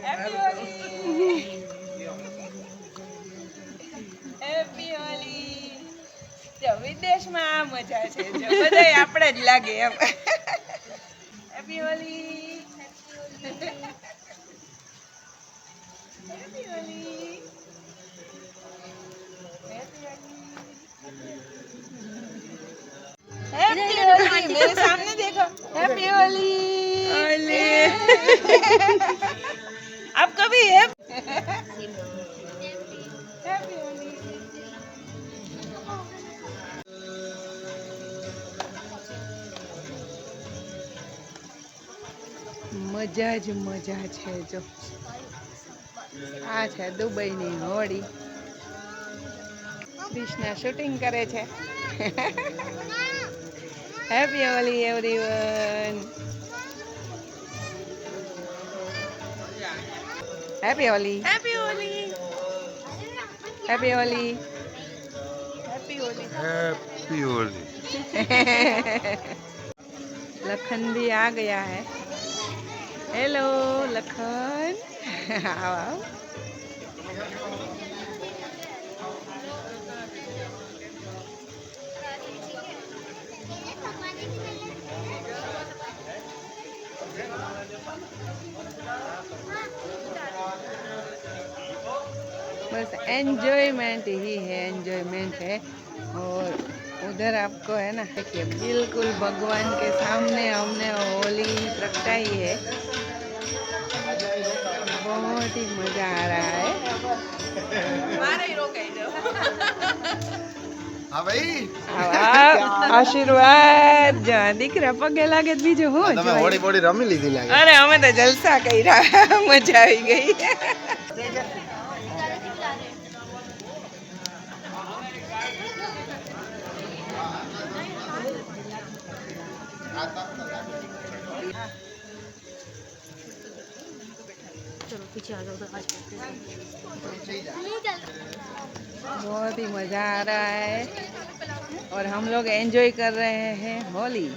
Happy Holi happy Holi જો વિદેશમાં આ મજા છે જો બધાય આપણે જ લાગે am happy Holi happy Holi happy Holi मेरे सामने देखो हैप्पी होली आप कभी हैप्पी होली મજા જ મજા છે જો આ છે દુબઈની હોળી કૃષ્ણ શૂટિંગ કરે છે Happy Holi everyone. Happy Holi. Happy Holi. Happy Holi. Happy Holi. Happy Holi. Lakhan भी आ गया है। हेलो लखन आओ आओ बस एंजॉयमेंट ही है एंजॉयमेंट है और उधर आपको है ना देखिए बिल्कुल भगवान के सामने हमने होली प्रगटाई है बहुत ही मजा आ रहा है हाँ भाई आशीर्वाद दीकरा पगे लागे बीजू हो તમે હોળી બોડી રમી લીધી લાગે। अरे हमें तो जलसा કર્યા मजा आई गई चलो पीछे आ जाओ तो आज बहुत ही मजा आ रहा है और हम लोग एंजॉय कर रहे हैं होली